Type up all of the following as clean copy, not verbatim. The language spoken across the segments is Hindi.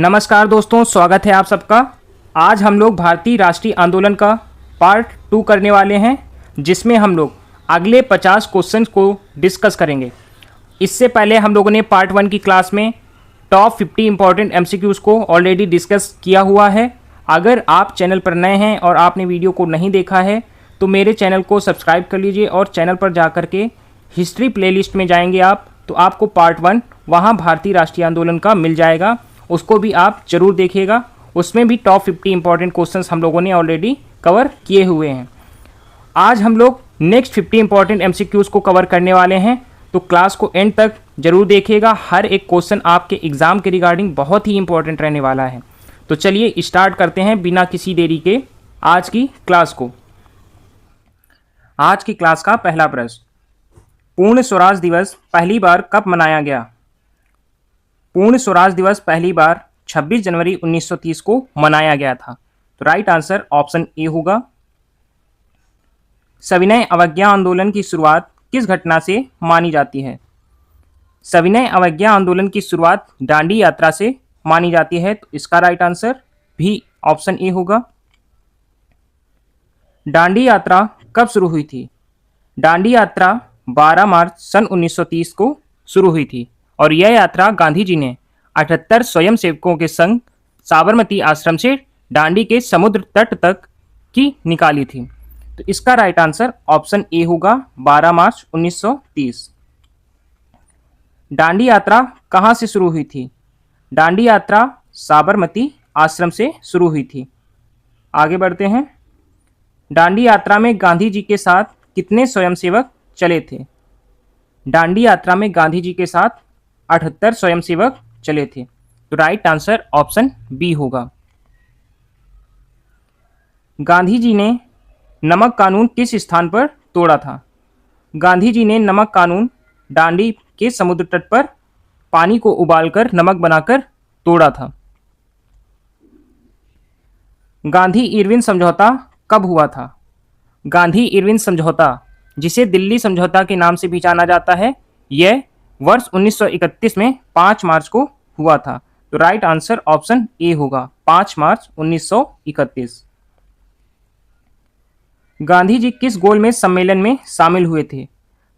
नमस्कार दोस्तों, स्वागत है आप सबका। आज हम लोग भारतीय राष्ट्रीय आंदोलन का पार्ट 2 करने वाले हैं, जिसमें हम लोग अगले 50 क्वेश्चन को डिस्कस करेंगे। इससे पहले हम लोगों ने पार्ट 1 की क्लास में टॉप 50 इंपॉर्टेंट एमसीक्यूज़ को ऑलरेडी डिस्कस किया हुआ है। अगर आप चैनल पर नए हैं और आपने वीडियो को नहीं देखा है तो मेरे चैनल को सब्सक्राइब कर लीजिए और चैनल पर जा कर के हिस्ट्री प्लेलिस्ट में जाएंगे आप तो आपको पार्ट 1 वहाँ भारतीय राष्ट्रीय आंदोलन का मिल जाएगा, उसको भी आप जरूर देखिएगा। उसमें भी टॉप 50 इंपॉर्टेंट क्वेश्चंस हम लोगों ने ऑलरेडी कवर किए हुए हैं। आज हम लोग नेक्स्ट 50 इंपॉर्टेंट एमसीक्यूज़ को कवर करने वाले हैं, तो क्लास को एंड तक जरूर देखिएगा। हर एक क्वेश्चन आपके एग्जाम के रिगार्डिंग बहुत ही इंपॉर्टेंट रहने वाला है। तो चलिए स्टार्ट करते हैं बिना किसी देरी के आज की क्लास को। आज की क्लास का पहला प्रश्न, पूर्ण स्वराज दिवस पहली बार कब मनाया गया? पूर्ण स्वराज दिवस पहली बार 26 जनवरी 1930 को मनाया गया था। तो राइट आंसर ऑप्शन ए होगा। सविनय अवज्ञा आंदोलन की शुरुआत किस घटना से मानी जाती है? सविनय अवज्ञा आंदोलन की शुरुआत दांडी यात्रा से मानी जाती है, तो इसका राइट आंसर भी ऑप्शन ए होगा। दांडी यात्रा कब शुरू हुई थी? दांडी यात्रा 12 मार्च सन 1930 को शुरू हुई थी और यह यात्रा गांधी जी ने 78 स्वयंसेवकों के संग साबरमती आश्रम से दांडी के समुद्र तट तक की निकाली थी। तो इसका राइट आंसर ऑप्शन ए होगा, 12 मार्च 1930। दांडी यात्रा कहाँ से शुरू हुई थी? दांडी यात्रा साबरमती आश्रम से शुरू हुई थी। आगे बढ़ते हैं। दांडी यात्रा में गांधी जी के साथ कितने स्वयंसेवक चले थे? दांडी यात्रा में गांधी जी के साथ 78 स्वयंसेवक चले थे। तो राइट आंसर ऑप्शन बी होगा। गांधी जी ने नमक कानून किस स्थान पर तोड़ा था? गांधी जी ने नमक कानून दांडी के समुद्र तट पर पानी को उबालकर नमक बनाकर तोड़ा था। गांधी इरविन समझौता कब हुआ था? गांधी इरविन समझौता, जिसे दिल्ली समझौता के नाम से भी जाना जाता है, यह वर्ष 1931 में 5 मार्च को हुआ था। तो राइट आंसर ऑप्शन ए होगा, 5 मार्च 1931। गांधी जी किस गोलमेज सम्मेलन में शामिल हुए थे?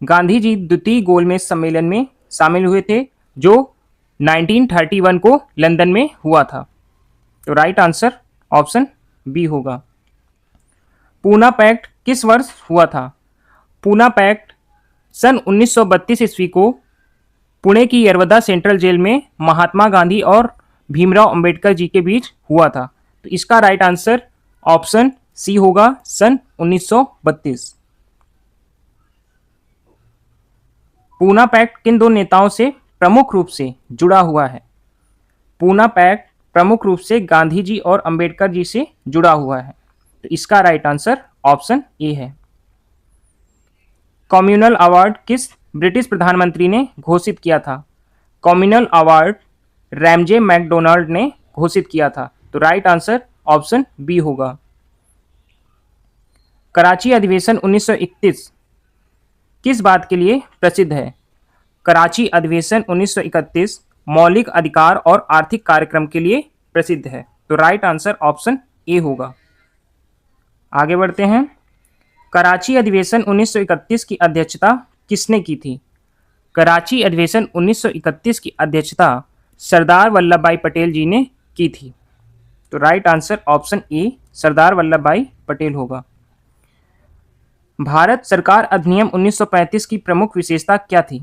गांधी जी द्वितीय गोलमेज सम्मेलन में शामिल हुए थे, जो 1931 को लंदन में हुआ था। तो राइट आंसर ऑप्शन बी होगा। पूना पैक्ट किस वर्ष हुआ था? पूना पैक्ट सन 1932 ईस्वी को पुणे की यरवदा सेंट्रल जेल में महात्मा गांधी और भीमराव अंबेडकर जी के बीच हुआ था। तो इसका राइट आंसर ऑप्शन सी होगा, सन 1932। पूना पैक्ट किन दो नेताओं से प्रमुख रूप से जुड़ा हुआ है? पूना पैक्ट प्रमुख रूप से गांधी जी और अंबेडकर जी से जुड़ा हुआ है। तो इसका राइट आंसर ऑप्शन ए है। कम्युनल अवार्ड किस ब्रिटिश प्रधानमंत्री ने घोषित किया था? कम्युनल अवार्ड रैमजे मैकडोनाल्ड ने घोषित किया था। तो राइट आंसर ऑप्शन बी होगा। कराची अधिवेशन 1931 किस बात के लिए प्रसिद्ध है? कराची अधिवेशन 1931 मौलिक अधिकार और आर्थिक कार्यक्रम के लिए प्रसिद्ध है। तो राइट आंसर ऑप्शन ए होगा। आगे बढ़ते हैं। कराची अधिवेशन 1931 की अध्यक्षता किसने की थी? कराची अधिवेशन 1931 की अध्यक्षता सरदार वल्लभ भाई पटेल जी ने की थी। तो right answer option A, Sardar Vallabh भाई पटेल होगा। भारत सरकार अधिनियम 1935 की प्रमुख विशेषता क्या थी?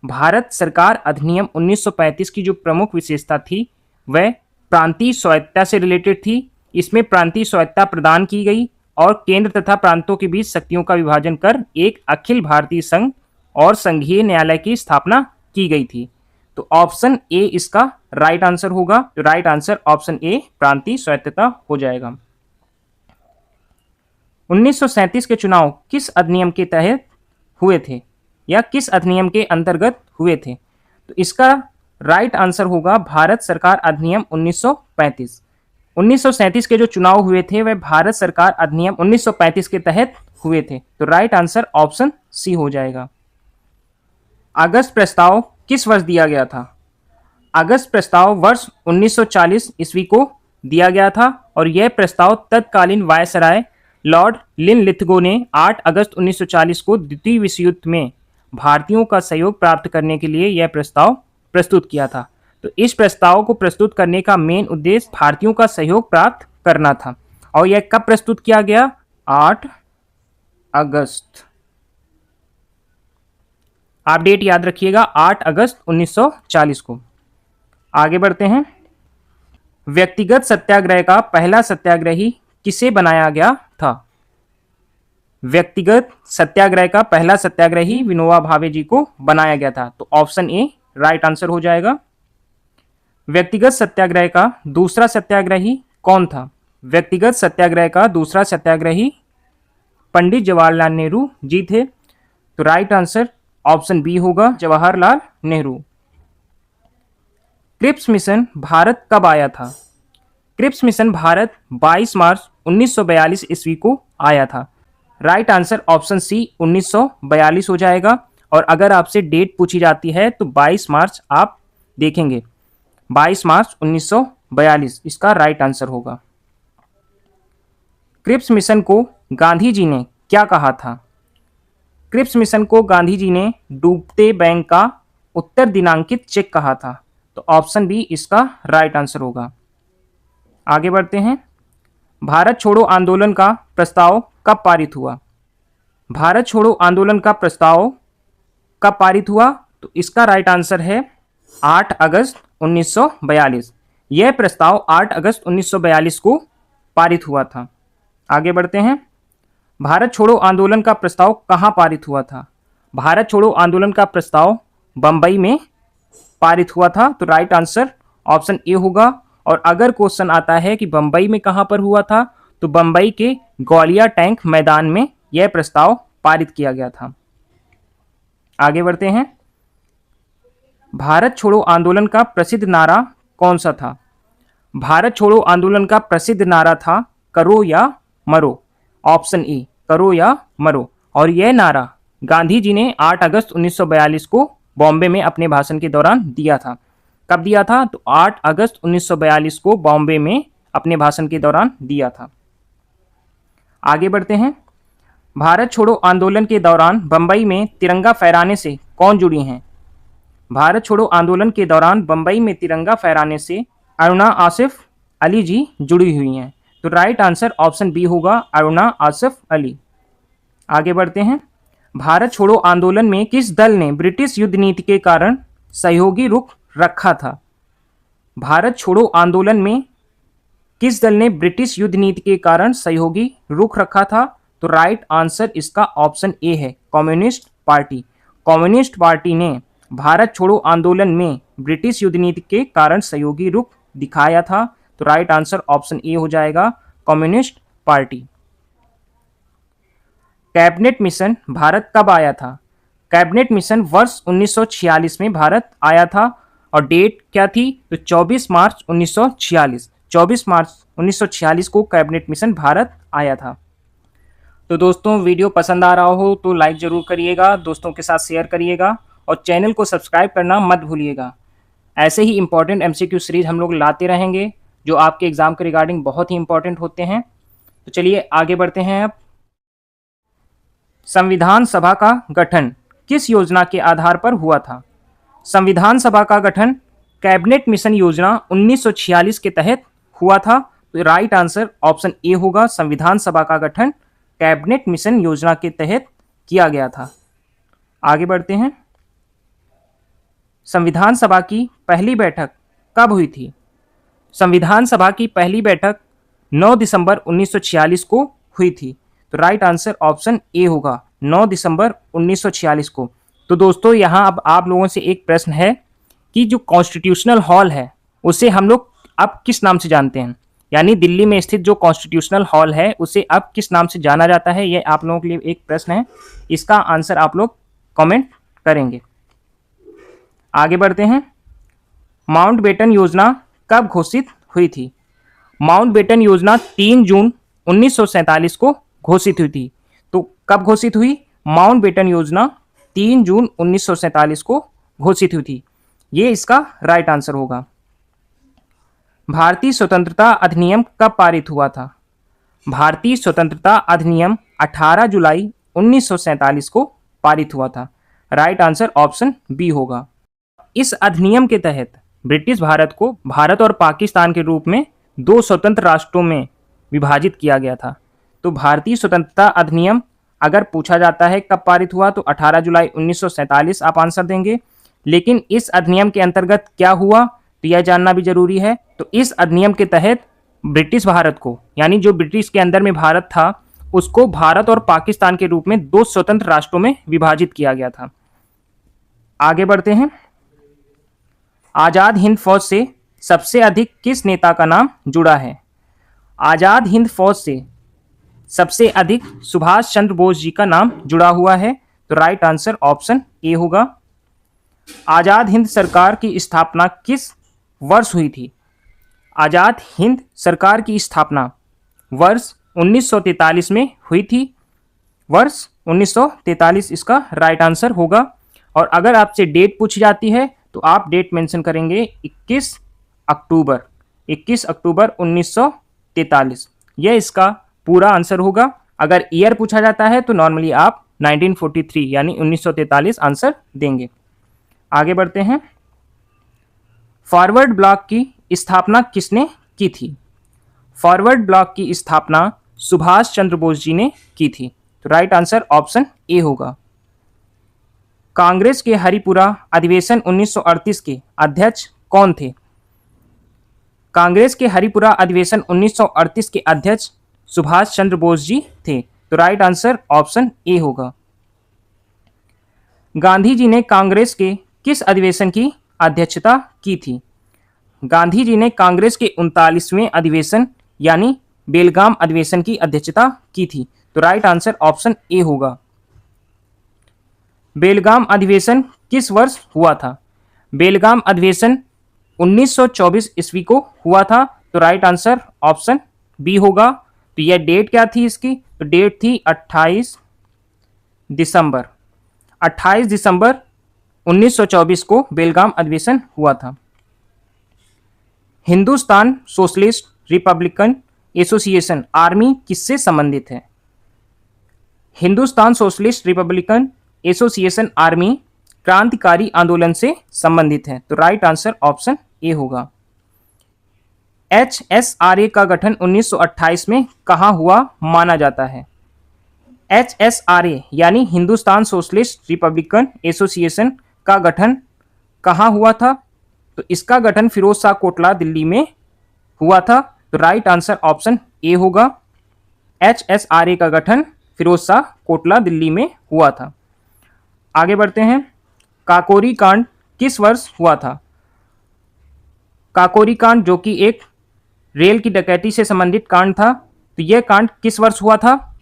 भारत सरकार अधिनियम 1935 की जो प्रमुख विशेषता थी वह प्रांतीय स्वायत्तता से रिलेटेड थी। इसमें प्रांतीय स्वायत्तता प्रदान की गई और केंद्र तथा प्रांतों के बीच शक्तियों का विभाजन कर एक अखिल भारतीय संघ और संघीय न्यायालय की स्थापना की गई थी। तो ऑप्शन ए इसका राइट आंसर होगा। तो राइट आंसर ऑप्शन ए, प्रांतीय स्वायत्तता हो जाएगा। 1937 के चुनाव किस अधिनियम के तहत हुए थे या किस अधिनियम के अंतर्गत हुए थे? तो इसका राइट आंसर होगा भारत सरकार अधिनियम 1935। 1937 के जो चुनाव हुए थे वह भारत सरकार अधिनियम 1935 के तहत हुए थे। तो राइट आंसर ऑप्शन सी हो जाएगा। अगस्त प्रस्ताव किस वर्ष दिया गया था? अगस्त प्रस्ताव वर्ष 1940 ईस्वी को दिया गया था और यह प्रस्ताव तत्कालीन वायसराय लॉर्ड लिनलिथगो ने 8 अगस्त 1940 को द्वितीय विश्व युद्ध में भारतीयों का सहयोग प्राप्त करने के लिए यह प्रस्ताव प्रस्तुत किया था। तो इस प्रस्ताव को प्रस्तुत करने का मेन उद्देश्य भारतीयों का सहयोग प्राप्त करना था। और यह कब प्रस्तुत किया गया? 8 अगस्त। आप डेट याद रखिएगा, 8 अगस्त 1940 को। आगे बढ़ते हैं। व्यक्तिगत सत्याग्रह का पहला सत्याग्रही किसे बनाया गया था? व्यक्तिगत सत्याग्रह का पहला सत्याग्रही विनोबा भावे जी को बनाया गया था। तो ऑप्शन ए राइट आंसर हो जाएगा। व्यक्तिगत सत्याग्रह का दूसरा सत्याग्रही कौन था? व्यक्तिगत सत्याग्रह का दूसरा सत्याग्रही पंडित जवाहरलाल नेहरू जी थे। तो राइट आंसर ऑप्शन बी होगा, जवाहरलाल नेहरू। क्रिप्स मिशन भारत कब आया था? क्रिप्स मिशन भारत 22 मार्च 1942 ईस्वी को आया था। राइट आंसर ऑप्शन सी 1942 हो जाएगा। और अगर आपसे डेट पूछी जाती है तो 22 मार्च आप देखेंगे, 22 मार्च 1942 इसका राइट आंसर होगा। क्रिप्स मिशन को गांधी जी ने क्या कहा था? क्रिप्स मिशन को गांधी जी ने डूबते बैंक का उत्तर दिनांकित चेक कहा था। तो ऑप्शन बी इसका राइट आंसर होगा। आगे बढ़ते हैं। भारत छोड़ो आंदोलन का प्रस्ताव कब पारित हुआ? भारत छोड़ो आंदोलन का प्रस्ताव कब पारित हुआ? तो इसका राइट आंसर है 8 अगस्त 1942। यह प्रस्ताव 8 अगस्त 1942 को पारित हुआ था। आगे बढ़ते हैं। भारत छोड़ो आंदोलन का प्रस्ताव कहाँ पारित हुआ था? भारत छोड़ो आंदोलन का प्रस्ताव बंबई में पारित हुआ था। तो राइट आंसर ऑप्शन ए होगा। और अगर क्वेश्चन आता है कि बंबई में कहां पर हुआ था, तो बंबई के ग्वालिया टैंक मैदान में यह प्रस्ताव पारित किया गया था। आगे बढ़ते हैं। भारत छोड़ो आंदोलन का प्रसिद्ध नारा कौन सा था? भारत छोड़ो आंदोलन का प्रसिद्ध नारा था करो या मरो। ऑप्शन ए करो या मरो। और यह नारा गांधी जी ने 8 अगस्त 1942 को बॉम्बे में अपने भाषण के दौरान दिया था। कब दिया था? तो 8 अगस्त 1942 को बॉम्बे में अपने भाषण के दौरान दिया था। आगे बढ़ते हैं। भारत छोड़ो आंदोलन के दौरान बंबई में तिरंगा फहराने से कौन जुड़ी हैं? भारत छोड़ो आंदोलन के दौरान बंबई में तिरंगा फहराने से अरुणा आसिफ अली जी जुड़ी हुई हैं। तो राइट आंसर ऑप्शन बी होगा, अरुणा आसिफ अली। आगे बढ़ते हैं। भारत छोड़ो आंदोलन में किस दल ने ब्रिटिश युद्ध नीति के कारण सहयोगी रुख रखा था? भारत छोड़ो आंदोलन में किस दल ने ब्रिटिश युद्ध नीति के कारण सहयोगी रुख रखा था? तो राइट आंसर इसका ऑप्शन ए है, कम्युनिस्ट पार्टी। कम्युनिस्ट पार्टी ने भारत छोड़ो आंदोलन में ब्रिटिश युद्ध नीति के कारण सहयोगी रुख दिखाया था। तो राइट आंसर ऑप्शन ए हो जाएगा, communist party. Cabinet mission Bharat कब आया था? कैबिनेट मिशन वर्ष 1946 में भारत आया था। और डेट क्या थी? तो 24 मार्च 1946। 24 मार्च 1946 को कैबिनेट मिशन भारत आया था। तो दोस्तों, वीडियो पसंद आ रहा हो तो लाइक ज़रूर करिएगा, दोस्तों के साथ शेयर करिएगा और चैनल को सब्सक्राइब करना मत भूलिएगा। ऐसे ही इंपॉर्टेंट एमसीक्यू सीरीज हम लोग लाते रहेंगे जो आपके एग्ज़ाम के रिगार्डिंग बहुत ही इंपॉर्टेंट होते हैं। तो चलिए आगे बढ़ते हैं। अब संविधान सभा का गठन किस योजना के आधार पर हुआ था? संविधान सभा का गठन कैबिनेट मिशन योजना 1946 के तहत हुआ था। तो राइट आंसर ऑप्शन ए होगा, संविधान सभा का गठन कैबिनेट मिशन योजना के तहत किया गया था। आगे बढ़ते हैं। संविधान सभा की पहली बैठक कब हुई थी? संविधान सभा की पहली बैठक 9 दिसंबर 1946 को हुई थी। तो राइट आंसर ऑप्शन ए होगा, 9 दिसंबर 1946 को। तो दोस्तों, यहाँ अब आप लोगों से एक प्रश्न है कि जो कॉन्स्टिट्यूशनल हॉल है उसे हम लोग अब किस नाम से जानते हैं? यानी दिल्ली में स्थित जो कॉन्स्टिट्यूशनल हॉल है उसे अब किस नाम से जाना जाता है? ये आप लोगों के लिए एक प्रश्न है, इसका आंसर आप लोग कमेंट करेंगे। आगे बढ़ते हैं। माउंटबेटन योजना कब घोषित हुई थी? माउंटबेटन योजना 3 जून 1947 को घोषित हुई थी। तो कब घोषित हुई? माउंटबेटन योजना 3 जून 1947 को घोषित हुई थी। ये इसका राइट आंसर होगा। भारतीय स्वतंत्रता अधिनियम कब पारित हुआ था? भारतीय स्वतंत्रता अधिनियम 18 जुलाई 1947 को पारित हुआ था। राइट आंसर ऑप्शन बी होगा। इस अधिनियम के तहत ब्रिटिश भारत को भारत और पाकिस्तान के रूप में दो स्वतंत्र राष्ट्रों में विभाजित किया गया था। तो भारतीय स्वतंत्रता अधिनियम अगर पूछा जाता है कब पारित हुआ तो 18 जुलाई 1947 आप आंसर देंगे। लेकिन इस अधिनियम के अंतर्गत क्या हुआ तो यह जानना भी जरूरी है। तो इस अधिनियम के तहत ब्रिटिश भारत को, यानी जो ब्रिटिश के अंदर में भारत था, उसको भारत और पाकिस्तान के रूप में दो स्वतंत्र राष्ट्रों में विभाजित किया गया था। आगे बढ़ते हैं। आजाद हिंद फौज से सबसे अधिक किस नेता का नाम जुड़ा है? आजाद हिंद फौज से सबसे अधिक सुभाष चंद्र बोस जी का नाम जुड़ा हुआ है। तो राइट आंसर ऑप्शन ए होगा। आजाद हिंद सरकार की स्थापना किस वर्ष हुई थी? आजाद हिंद सरकार की स्थापना वर्ष 1943 में हुई थी। वर्ष 1943 इसका राइट आंसर होगा। और अगर आपसे डेट पूछी जाती है तो आप डेट मेंशन करेंगे 21 अक्टूबर 1943। यह इसका पूरा आंसर होगा। अगर ईयर पूछा जाता है तो नॉर्मली आप 1943 यानी 1943 आंसर देंगे। आगे बढ़ते हैं। फॉरवर्ड ब्लॉक की स्थापना किसने की थी? फॉरवर्ड ब्लॉक की स्थापना सुभाष चंद्र बोस जी ने की थी। तो राइट आंसर ऑप्शन ए होगा। कांग्रेस के हरिपुरा अधिवेशन 1938 के अध्यक्ष कौन थे? कांग्रेस के हरिपुरा अधिवेशन 1938 के अध्यक्ष सुभाष चंद्र बोस जी थे। तो राइट आंसर ऑप्शन ए होगा। गांधी जी ने कांग्रेस के किस अधिवेशन की अध्यक्षता की थी? गांधी जी ने कांग्रेस के 39वें अधिवेशन यानी बेलगाम अधिवेशन की अध्यक्षता की थी। तो राइट आंसर ऑप्शन ए होगा। बेलगाम अधिवेशन किस वर्ष हुआ था? बेलगाम अधिवेशन 1924 ईस्वी को हुआ था। तो राइट आंसर ऑप्शन बी होगा। तो यह डेट क्या थी इसकी? तो डेट थी 28 दिसंबर 1924 को बेलगाम अधिवेशन हुआ था। Hindustan socialist Republican association army किससे संबंधित है? Hindustan socialist Republican association army क्रांतिकारी आंदोलन से संबंधित है। तो राइट आंसर ऑप्शन ए होगा। HSRA का गठन 1928 में कहाँ हुआ माना जाता है? HSRA यानी हिंदुस्तान सोशलिस्ट रिपब्लिकन एसोसिएशन का गठन कहाँ हुआ था? तो इसका गठन फिरोज शाह कोटला दिल्ली में हुआ था। तो राइट आंसर ऑप्शन ए होगा। HSRA का गठन फिरोज शाह कोटला दिल्ली में हुआ था। आगे बढ़ते हैं। काकोरी कांड किस वर्ष हुआ था? काकोरी कांड जो कि एक रेल की डकैती से संबंधित कांड था, तो यह कांड किस वर्ष हुआ था?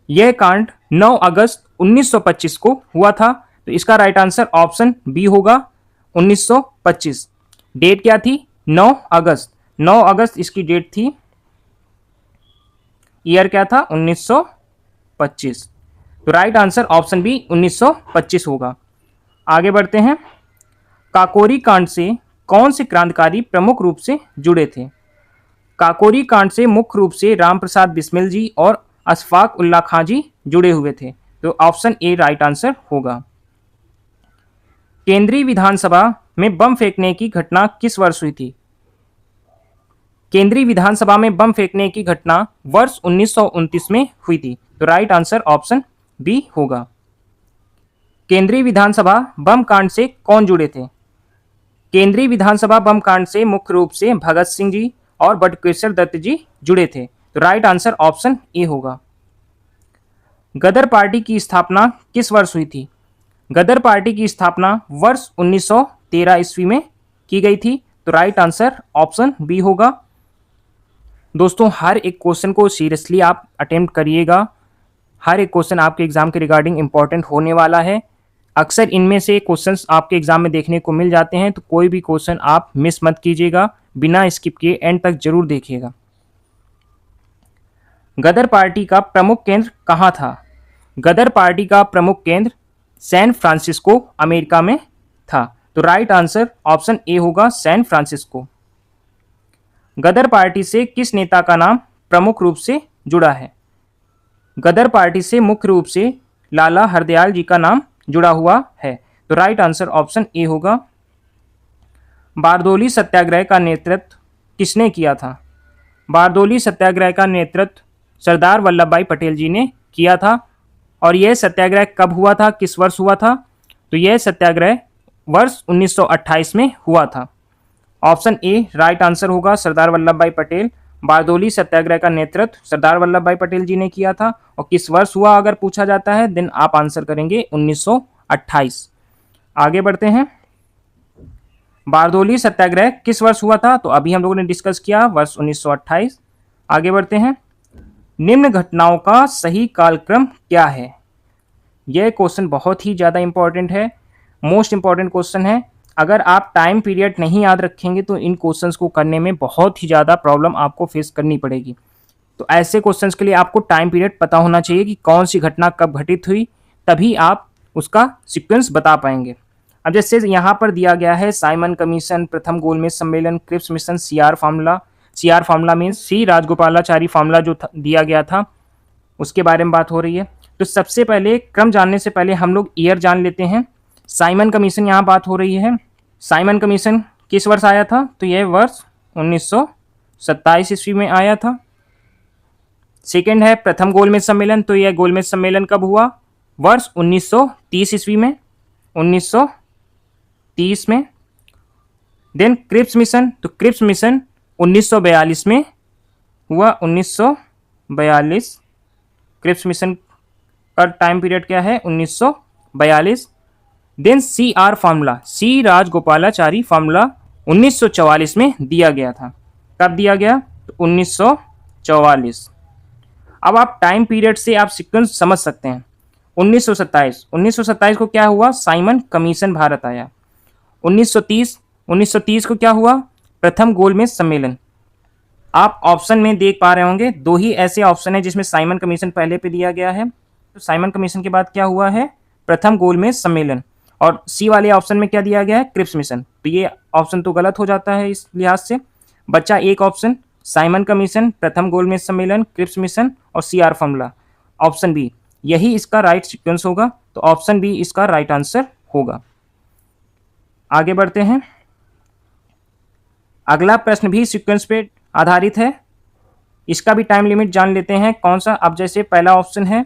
यह कांड 9 अगस्त 1925 को हुआ था। तो इसका राइट आंसर ऑप्शन बी होगा 1925। डेट क्या थी? 9 अगस्त 9 अगस्त इसकी डेट थी। ईयर क्या था? 1925। तो राइट आंसर ऑप्शन बी 1925 होगा। आगे बढ़ते हैं। काकोरी कांड से कौन से क्रांतिकारी प्रमुख रूप से जुड़े थे? काकोरी कांड से मुख्य रूप से राम प्रसाद बिस्मिल जी और अशफाक उल्लाह खां जी जुड़े हुए थे। तो ऑप्शन ए राइट आंसर होगा। केंद्रीय विधानसभा में बम फेंकने की घटना किस वर्ष हुई थी? केंद्रीय विधानसभा में बम फेंकने की घटना वर्ष 1929 में हुई थी। तो राइट आंसर ऑप्शन बी होगा। केंद्रीय विधानसभा बम कांड से कौन जुड़े थे? केंद्रीय विधानसभा बम कांड से मुख्य रूप से भगत सिंह जी और बटुकेश्वर दत्त जी जुड़े थे। तो राइट आंसर ऑप्शन ए होगा। गदर पार्टी की स्थापना किस वर्ष हुई थी? गदर पार्टी की स्थापना वर्ष 1913 ईस्वी में की गई थी। तो राइट आंसर ऑप्शन बी होगा। दोस्तों, हर एक क्वेश्चन को सीरियसली आप अटेम्प्ट करिएगा। हर एक क्वेश्चन आपके एग्जाम के रिगार्डिंग इंपॉर्टेंट होने वाला है। अक्सर इनमें से क्वेश्चंस आपके एग्जाम में देखने को मिल जाते हैं, तो कोई भी क्वेश्चन आप मिस मत कीजिएगा, बिना स्किप किए एंड तक जरूर देखिएगा। गदर पार्टी का प्रमुख केंद्र कहाँ था? गदर पार्टी का प्रमुख केंद्र सैन फ्रांसिस्को अमेरिका में था। तो राइट आंसर ऑप्शन ए होगा सैन फ्रांसिस्को। गदर पार्टी से किस नेता का नाम प्रमुख रूप से जुड़ा है? गदर पार्टी से मुख्य रूप से लाला हरदयाल जी का नाम जुड़ा हुआ है। तो राइट आंसर ऑप्शन ए होगा। बारदोली सत्याग्रह का नेतृत्व किसने किया था? बारदोली सत्याग्रह का नेतृत्व सरदार वल्लभ भाई पटेल जी ने किया था। और यह सत्याग्रह कब हुआ था, किस वर्ष हुआ था? तो यह सत्याग्रह वर्ष 1928 में हुआ था। ऑप्शन ए राइट आंसर होगा, सरदार वल्लभ भाई पटेल। बारदोली सत्याग्रह का नेतृत्व सरदार वल्लभ भाई पटेल जी ने किया था। और किस वर्ष हुआ अगर पूछा जाता है देन आप आंसर करेंगे 1928। आगे बढ़ते हैं। बारदोली सत्याग्रह किस वर्ष हुआ था? तो अभी हम लोगों ने डिस्कस किया, वर्ष 1928। आगे बढ़ते हैं। निम्न घटनाओं का सही कालक्रम क्या है? यह क्वेश्चन बहुत ही ज़्यादा इंपॉर्टेंट है, मोस्ट इंपॉर्टेंट क्वेश्चन है। अगर आप टाइम पीरियड नहीं याद रखेंगे तो इन क्वेश्चंस को करने में बहुत ही ज़्यादा प्रॉब्लम आपको फेस करनी पड़ेगी। तो ऐसे क्वेश्चंस के लिए आपको टाइम पीरियड पता होना चाहिए कि कौन सी घटना कब घटित हुई, तभी आप उसका सीक्वेंस बता पाएंगे। अब जैसे यहाँ पर दिया गया है साइमन कमीशन, प्रथम गोलमेज सम्मेलन, Cripps mission, CR formula. CR formula means C Rajagopalachari formula जो दिया गया था उसके बारे में बात हो रही है। तो सबसे पहले क्रम जानने से पहले हम लोग ईयर जान लेते हैं। साइमन कमीशन यहाँ बात हो रही है। साइमन कमीशन किस वर्ष आया था? तो यह वर्ष 1927 ईस्वी में आया था। सेकेंड है प्रथम गोलमेज सम्मेलन। तो यह गोलमेज सम्मेलन कब हुआ? वर्ष 1930 ईस्वी में, 1930 में। Then Cripps mission. तो क्रिप्स मिशन 1942 में हुआ, 1942। क्रिप्स मिशन का टाइम पीरियड क्या है? 1942। Then C R formula, C Rajagopalachari formula 1944 में दिया गया था। कब दिया गया? तो 1944। अब आप टाइम पीरियड से आप सीक्वेंस समझ सकते हैं। 1927 को क्या हुआ? साइमन कमीशन भारत आया। 1930 को क्या हुआ? प्रथम गोलमेज सम्मेलन। आप ऑप्शन में देख पा रहे होंगे दो ही ऐसे ऑप्शन है जिसमें साइमन कमीशन पहले पे दिया गया है। तो साइमन कमीशन के बाद क्या हुआ है? प्रथम गोलमेज सम्मेलन। और सी वाले ऑप्शन में क्या दिया गया है? Cripps mission. तो ये ऑप्शन तो गलत हो जाता है इस लिहाज से। बच्चा एक ऑप्शन, साइमन कमीशन, प्रथम गोलमेज सम्मेलन, क्रिप्स मिशन और सीआर फार्मूला। ऑप्शन बी यही इसका राइट सीक्वेंस होगा। तो ऑप्शन बी इसका राइट आंसर होगा। आगे बढ़ते हैं। अगला प्रश्न भी सीक्वेंस पे आधारित है। इसका भी टाइम लिमिट जान लेते हैं कौन सा। अब जैसे पहला ऑप्शन है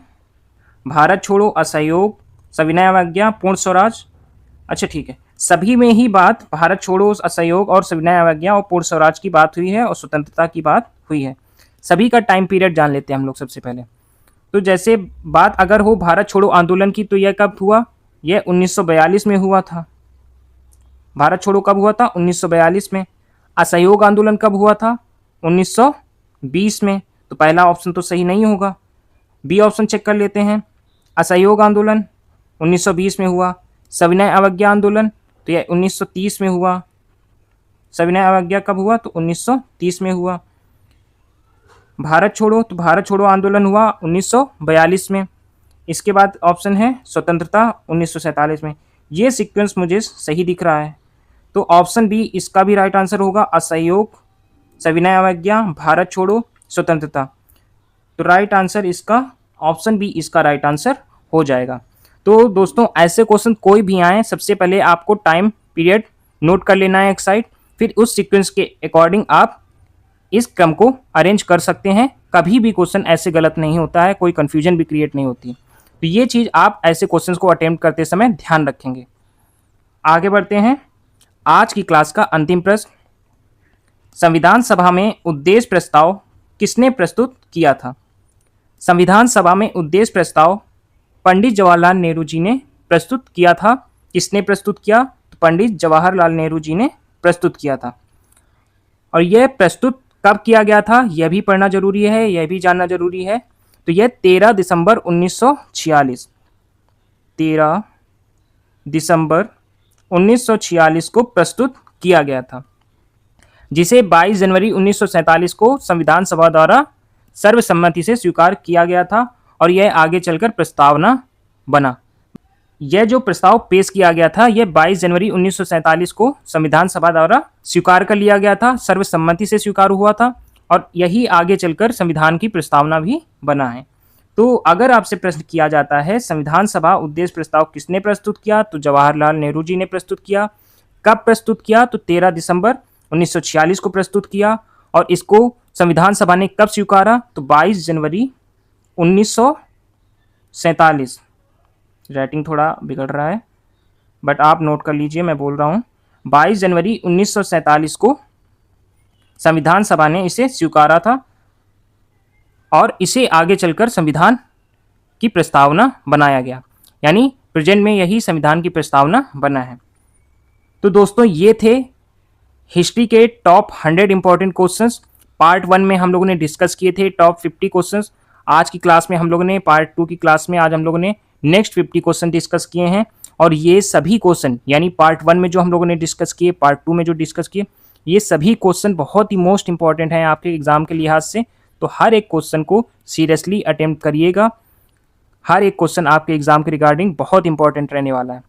भारत छोड़ो, असहयोग, सविनय अवज्ञा, पूर्ण स्वराज। अच्छा ठीक है, सभी में ही बात भारत छोड़ो, असहयोग और सविनय अवज्ञा और पूर्ण स्वराज की बात हुई है और स्वतंत्रता की बात हुई है। सभी का टाइम पीरियड जान लेते हैं हम लोग सबसे पहले। तो जैसे बात अगर हो भारत छोड़ो आंदोलन की तो यह कब हुआ? यह 1942 में हुआ था। भारत छोड़ो कब हुआ था? 1942 में। असहयोग आंदोलन कब हुआ था? 1920 में। तो पहला ऑप्शन तो सही नहीं होगा। बी ऑप्शन चेक कर लेते हैं। असहयोग आंदोलन 1920 में हुआ। सविनय अवज्ञा आंदोलन तो यह 1930 में हुआ। सविनय अवज्ञा कब हुआ? तो 1930 में हुआ। भारत छोड़ो, तो भारत छोड़ो आंदोलन हुआ 1942 में। इसके बाद ऑप्शन है स्वतंत्रता 1947 में। ये सीक्वेंस मुझे सही दिख रहा है। तो ऑप्शन बी इसका भी राइट आंसर होगा। असहयोग, सविनय अवज्ञा, भारत छोड़ो, स्वतंत्रता। तो राइट आंसर इसका ऑप्शन बी इसका राइट आंसर हो जाएगा। तो दोस्तों ऐसे क्वेश्चन कोई भी आए सबसे पहले आपको टाइम पीरियड नोट कर लेना है एक साइड, फिर उस सीक्वेंस के अकॉर्डिंग आप इस क्रम को अरेंज कर सकते हैं। कभी भी क्वेश्चन ऐसे गलत नहीं होता है, कोई कंफ्यूजन भी क्रिएट नहीं होती। तो ये चीज़ आप ऐसे क्वेश्चंस को अटेम्प्ट करते समय ध्यान रखेंगे। आगे बढ़ते हैं। आज की क्लास का अंतिम प्रश्न, संविधान सभा में उद्देश्य प्रस्ताव किसने प्रस्तुत किया था? संविधान सभा में उद्देश्य प्रस्ताव पंडित जवाहरलाल नेहरू जी ने प्रस्तुत किया था। किसने प्रस्तुत किया? तो पंडित जवाहरलाल नेहरू जी ने प्रस्तुत किया था। और यह प्रस्तुत कब किया गया था यह भी पढ़ना जरूरी है, यह भी जानना जरूरी है। तो यह 13 दिसंबर 1946, 13 दिसंबर 1946 को प्रस्तुत किया गया था, जिसे 22 जनवरी 1947 को संविधान सभा द्वारा सर्वसम्मति से स्वीकार किया गया था और यह आगे चलकर प्रस्तावना बना। यह जो प्रस्ताव पेश किया गया था यह 22 जनवरी 1947 को संविधान सभा द्वारा स्वीकार कर लिया गया था, सर्वसम्मति से स्वीकार हुआ था और यही आगे चलकर संविधान की प्रस्तावना भी बना है। तो अगर आपसे प्रश्न किया जाता है संविधान सभा उद्देश्य प्रस्ताव किसने प्रस्तुत किया, तो जवाहरलाल नेहरू जी ने प्रस्तुत किया। कब प्रस्तुत किया, तो 13 दिसंबर 1946 को प्रस्तुत किया। और इसको संविधान सभा ने कब स्वीकारा, तो 22 जनवरी 1947। राइटिंग थोड़ा बिगड़ रहा है बट आप नोट कर लीजिए, मैं बोल रहा हूँ 22 जनवरी 1947 को संविधान सभा ने इसे स्वीकारा था और इसे आगे चलकर संविधान की प्रस्तावना बनाया गया, यानी प्रेजेंट में यही संविधान की प्रस्तावना बना है। तो दोस्तों ये थे हिस्ट्री के टॉप 100 इंपॉर्टेंट क्वेश्चंस। पार्ट 1 में हम लोगों ने डिस्कस किए थे टॉप 50 क्वेश्चंस। आज की क्लास में हम लोगों ने पार्ट 2 की क्लास में आज हम लोगों ने नेक्स्ट 50 क्वेश्चन डिस्कस किए हैं। और ये सभी क्वेश्चन यानी पार्ट 1 में जो हम लोगों ने डिस्कस किए, पार्ट 2 में जो डिस्कस किए, ये सभी क्वेश्चन बहुत ही मोस्ट इंपॉर्टेंट हैं आपके एग्जाम के लिहाज से। तो हर एक क्वेश्चन को सीरियसली अटेम्प्ट करिएगा। हर एक क्वेश्चन आपके एग्जाम के रिगार्डिंग बहुत इंपॉर्टेंट रहने वाला है।